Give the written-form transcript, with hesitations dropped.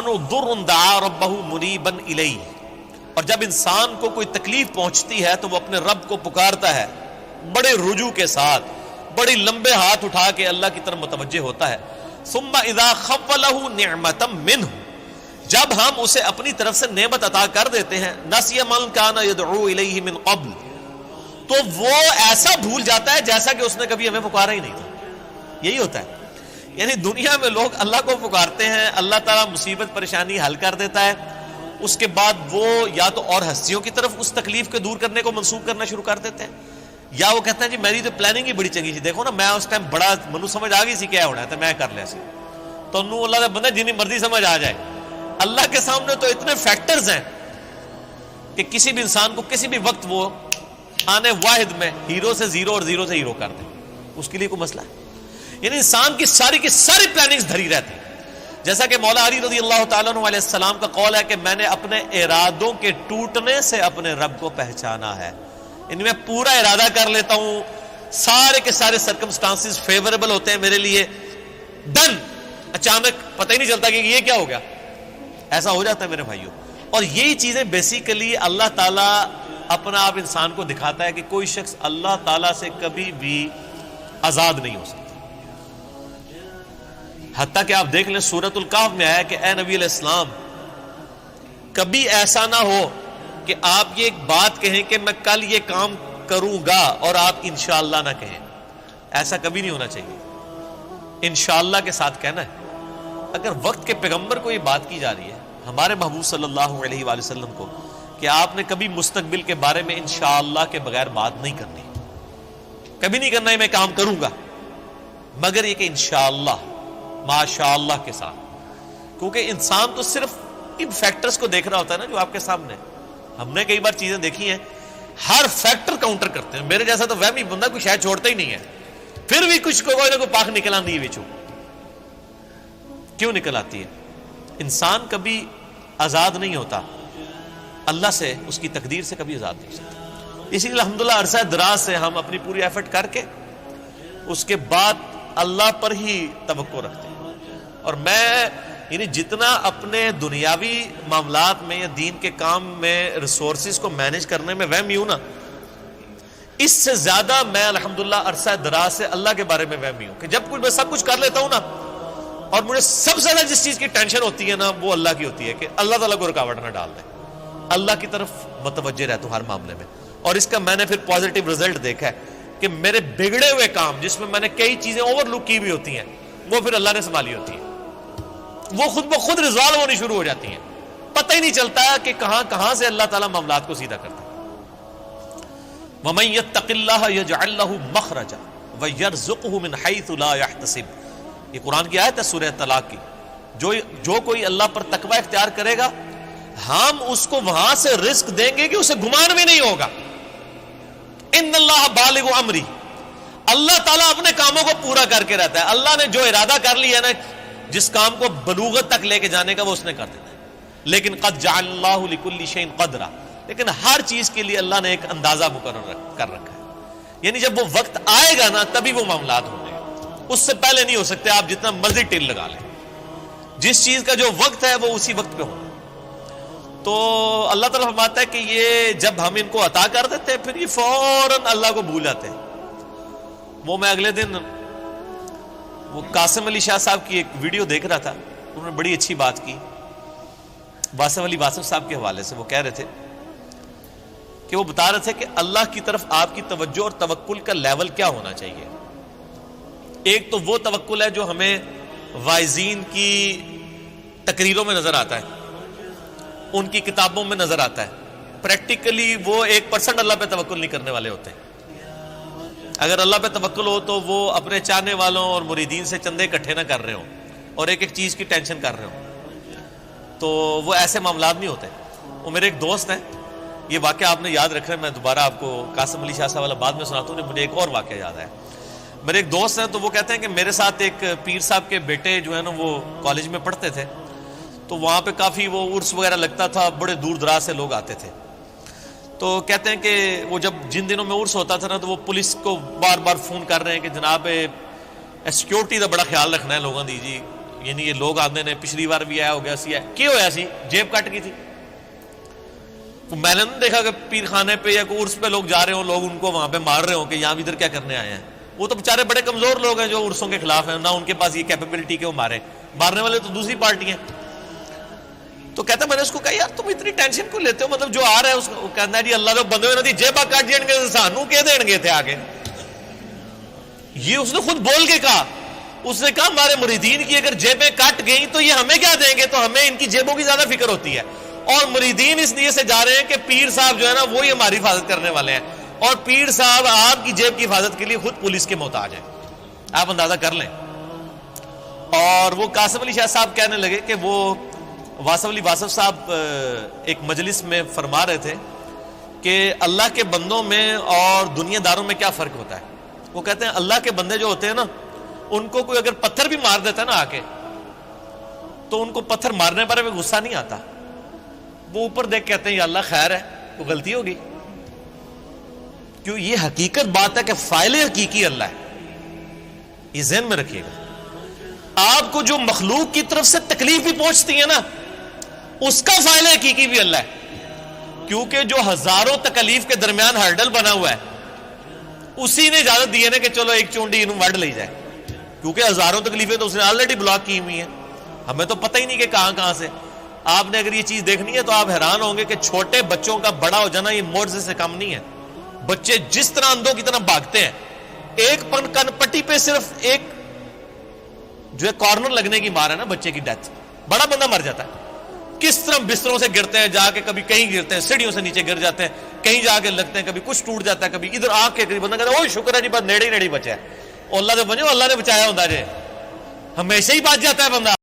الانسان ضر دعا ربہ منیبا الیہ، اور جب انسان کو کوئی تکلیف پہنچتی ہے تو وہ اپنے رب کو پکارتا ہے بڑے رجوع کے ساتھ، بڑی لمبے ہاتھ اٹھا کے اللہ کی طرف متوجہ ہوتا ہے. ثم اذا خولہ نعمتا منہ، جب ہم اسے اپنی طرف سے نعمت عطا کر دیتے ہیں، نسی من کان یدعو الیہ من قبل، تو وہ ایسا بھول جاتا ہے جیسا کہ اس نے کبھی ہمیں پکارا ہی نہیں تھا. یہی ہوتا ہے، یعنی دنیا میں لوگ اللہ کو پکارتے ہیں، اللہ تعالیٰ مصیبت پریشانی حل کر دیتا ہے، اس کے بعد وہ یا تو اور ہستیوں کی طرف اس تکلیف کے دور کرنے کو منسوخ کرنا شروع کر دیتے ہیں، یا وہ کہتے ہیں جی میری تو پلاننگ ہی بڑی چنگی تھی، دیکھو نا میں اس ٹائم بڑا منو سمجھ آ گئی سی کیا ہونا ہے تو میں کر لیا سی. تو نو اللہ کا بندہ جنی مرضی سمجھ آ جائے، اللہ کے سامنے تو اتنے فیکٹرز ہیں کہ کسی بھی انسان کو کسی بھی وقت وہ آنے واحد میں ہیرو سے زیرو اور زیرو سے ہیرو کر دے، اس کے لیے کوئی مسئلہ ہے. یعنی انسان کی ساری پلاننگز دھری رہتی. جیسا کہ مولا علی رضی اللہ تعالیٰ عنہ علیہ السلام کا قول ہے کہ میں نے اپنے ارادوں کے ٹوٹنے سے اپنے رب کو پہچانا ہے. ان میں پورا ارادہ کر لیتا ہوں، سارے کے سارے سرکمسٹانسز فیوریبل ہوتے ہیں میرے لیے، ڈن، اچانک پتہ ہی نہیں چلتا کہ یہ کیا ہو گیا. ایسا ہو جاتا ہے میرے بھائیوں. اور یہی چیزیں بیسیکلی اللہ تعالیٰ اپنا آپ انسان کو دکھاتا ہے کہ کوئی شخص اللہ تعالیٰ سے کبھی بھی آزاد نہیں ہو سکتا. حتیٰ کہ آپ دیکھ لیں سورۃ الکہف میں آیا کہ اے نبی علیہ السلام کبھی ایسا نہ ہو کہ آپ یہ ایک بات کہیں کہ میں کل یہ کام کروں گا اور آپ انشاءاللہ نہ کہیں. ایسا کبھی نہیں ہونا چاہیے، انشاءاللہ کے ساتھ کہنا ہے. اگر وقت کے پیغمبر کو یہ بات کی جا رہی ہے، ہمارے محبوب صلی اللہ علیہ وآلہ وسلم کو، کہ آپ نے کبھی مستقبل کے بارے میں انشاءاللہ کے بغیر بات نہیں کرنی، کبھی نہیں کرنا ہے میں کام کروں گا، مگر یہ کہ انشاءاللہ ماشاءاللہ کے ساتھ. کیونکہ انسان تو صرف ان فیکٹرز کو دیکھ رہا ہوتا ہے نا جو آپ کے سامنے. ہم نے کئی بار چیزیں دیکھی ہیں، ہر فیکٹر کاؤنٹر کرتے ہیں. میرے جیسا تو وہمی بندہ کوئی شاید چھوڑتا ہی نہیں ہے، پھر بھی کچھ کوئی نہ کوئی پاک نکل آتی ہے بچوں. کیوں نکل آتی ہے؟ انسان کبھی آزاد نہیں ہوتا اللہ سے، اس کی تقدیر سے کبھی آزاد نہیں ہو سکتا. اسی لیے الحمدللہ عرصہ دراز سے ہم اپنی پوری ایفرٹ کر کے اس کے بعد اللہ پر ہی توقع رکھتے ہیں. اور میں یعنی جتنا اپنے دنیاوی معاملات میں یا دین کے کام میں ریسورسز کو مینج کرنے میں وہمی ہوں نا، اس سے زیادہ میں الحمدللہ عرصہ دراز سے اللہ کے بارے میں وہمی ہوں کہ جب کچھ میں سب کچھ کر لیتا ہوں نا، اور مجھے سب سے زیادہ جس چیز کی ٹینشن ہوتی ہے نا وہ اللہ کی ہوتی ہے کہ اللہ تعالیٰ کو رکاوٹ نہ ڈال دے. اللہ کی طرف متوجہ رہتا ہوں ہر معاملے میں. اور اس کا میں نے پھر پازیٹیو رزلٹ دیکھا ہے کہ میرے بگڑے ہوئے کام جس میں میں نے کئی چیزیں اوور لک کی ہوئی ہوتی ہیں وہ پھر اللہ نے سنبھالی ہوتی ہیں، وہ خود بخود ریزالو ہونی شروع ہو جاتی ہیں. پتہ ہی نہیں چلتا کہ کہاں سے اللہ تعالیٰ معاملات کو سیدھا کرتا ہے. وَمَن يَتَّقِ اللَّهَ يَجْعَل لَّهُ مَخْرَجًا وَيَرْزُقْهُ مِنْ حَيْثُ لَا يَحْتَسِبُ. یہ قرآن کی آیت ہے سورہ طلاق کی. جو کوئی اللہ پر تقوی اختیار کرے گا ہم اس کو وہاں سے رزق دیں گے کہ اسے گمان بھی نہیں ہوگا. ان اللہ بالغ امری، اللہ تعالیٰ اپنے کاموں کو پورا کر کے رہتا ہے. اللہ نے جو ارادہ کر لیا ہے نا جس کام کو بلوغت تک لے کے جانے کا وہ اس نے کر دیتا ہے. لیکن قد جعل اللہ لکل شیء قدرا، لیکن ہر چیز کے لیے اللہ نے ایک اندازہ مقرر کر رکھا ہے. یعنی جب وہ وقت آئے گا نا تبھی وہ معاملات ہوں گے، اس سے پہلے نہیں ہو سکتے. آپ جتنا مرضی ٹل لگا لیں، جس چیز کا جو وقت ہے وہ اسی وقت پہ ہوگا. تو اللہ تعالیٰ فرماتا ہے کہ یہ جب ہم ان کو عطا کر دیتے ہیں پھر یہ فوراً اللہ کو بھول جاتے ہیں. وہ میں اگلے دن وہ قاسم علی شاہ صاحب کی ایک ویڈیو دیکھ رہا تھا، انہوں نے بڑی اچھی بات کی واسف علی واسف صاحب کے حوالے سے. وہ کہہ رہے تھے کہ وہ بتا رہے تھے کہ اللہ کی طرف آپ کی توجہ اور توکل کا لیول کیا ہونا چاہیے. ایک تو وہ توکل ہے جو ہمیں واعظین کی تقریروں میں نظر آتا ہے، ان کی کتابوں میں نظر آتا ہے. پریکٹیکلی وہ 1% اللہ پہ توکل نہیں کرنے والے ہوتے ہیں. اگر اللہ پہ توکل ہو تو وہ اپنے چاہنے والوں اور مریدین سے چندے اکٹھے نہ کر رہے ہوں اور ایک ایک چیز کی ٹینشن کر رہے ہوں، تو وہ ایسے معاملات نہیں ہوتے. وہ میرے ایک دوست ہیں، یہ واقعہ آپ نے یاد رکھ رہے ہیں، میں دوبارہ آپ کو قاسم علی شاہ صاحب والا بعد میں سناتا ہوں. مجھے ایک اور واقعہ یاد ہے. میرے ایک دوست ہیں تو وہ کہتے ہیں کہ میرے ساتھ ایک پیر صاحب کے بیٹے جو ہے نا وہ کالج میں پڑھتے تھے، تو وہاں پہ کافی وہ عرس وغیرہ لگتا تھا، بڑے دور دراز سے لوگ آتے تھے. تو کہتے ہیں کہ وہ جب جن دنوں میں عرس ہوتا تھا نا تو وہ پولیس کو بار بار فون کر رہے ہیں کہ جناب سیکیورٹی کا بڑا خیال رکھنا ہے لوگوں دی جی، یعنی یہ لوگ آتے نے پچھلی بار بھی آیا ہو گیا سی ہے کی ہویا سی جیب کٹ گئی تھی. میں نے نہیں دیکھا کہ پیر خانے پہ یا کوئی عرس پہ لوگ جا رہے ہوں, لوگ ان کو وہاں پہ مار رہے ہوں کہ یہاں ادھر کیا کرنے آئے ہیں. وہ تو بیچارے بڑے کمزور لوگ ہیں جو عرسوں کے خلاف ہیں, نہ ان کے پاس یہ کیپیبلٹی کہ وہ مارنے والے تو دوسری پارٹی ہیں. تو کہتا میں نے اس کو کہا یار تم اتنی ٹینشن کیوں لیتے ہو, مطلب جو آ رہا ہے اس کو کہنا ہے جی اللہ جو بندے ہوئے جیبا کٹ جان گے سانو کہ دین گے تھے آگے. یہ اس نے خود بول کے کہا, اس نے کہا ہمارے مریدین کی اگر جیبیں کٹ گئیں تو یہ ہمیں کیا دیں گے, تو ہمیں ان کی جیبوں کی زیادہ فکر ہوتی ہے. اور مریدین اس لیے سے جا رہے ہیں کہ پیر صاحب جو ہے نا وہی ہماری حفاظت کرنے والے ہیں, اور پیر صاحب آپ کی جیب کی حفاظت کے لیے خود پولیس کے محتاج ہیں, آپ اندازہ کر لیں. اور وہ قاسم علی شاہ صاحب کہنے لگے کہ وہ واصف صاحب ایک مجلس میں فرما رہے تھے کہ اللہ کے بندوں میں اور دنیا داروں میں کیا فرق ہوتا ہے. وہ کہتے ہیں اللہ کے بندے جو ہوتے ہیں نا ان کو کوئی اگر پتھر بھی مار دیتا ہے نا آ کے, تو ان کو پتھر مارنے پر بھی غصہ نہیں آتا, وہ اوپر دیکھ کہتے ہیں یا اللہ خیر ہے تو غلطی ہوگی. کیوں, یہ حقیقت بات ہے کہ فاعل حقیقی اللہ ہے, یہ ذہن میں رکھیے گا. آپ کو جو مخلوق کی طرف سے تکلیف بھی پہنچتی ہے نا اس کا فاعل حقیقی بھی اللہ ہے, کیونکہ جو ہزاروں تکلیف کے درمیان ہرڈل بنا ہوا ہے اسی نے اجازت دی ہے نا کہ چلو ایک چونڈی انہوں وڈ لے جائے, کیونکہ ہزاروں تکلیفیں تو اس نے آلریڈی بلاک کی ہوئی ہیں, ہمیں تو پتہ ہی نہیں کہ کہاں سے. آپ نے اگر یہ چیز دیکھنی ہے تو آپ حیران ہوں گے کہ چھوٹے بچوں کا بڑا ہو جانا یہ معجزے سے کم نہیں ہے. بچے جس طرح اندھوں کی طرح بھاگتے ہیں, ایک کن پٹی پہ صرف ایک جو ہے کارنر لگنے کی مار ہے نا بچے کی ڈیتھ, بڑا بندہ مر جاتا ہے. کس طرح بستروں سے گرتے ہیں, جا کے کبھی کہیں گرتے ہیں, سیڑھیوں سے نیچے گر جاتے ہیں, کہیں جا کے لگتے ہیں, کبھی کچھ ٹوٹ جاتا ہے, کبھی ادھر آ کے بندہ کہتا ہے اوہ شکر ہے جی بس نیڑے ہی بچا ہے, اللہ نے بچایا ہوتا ہے, ہمیشہ ہی بچ جاتا ہے بندہ.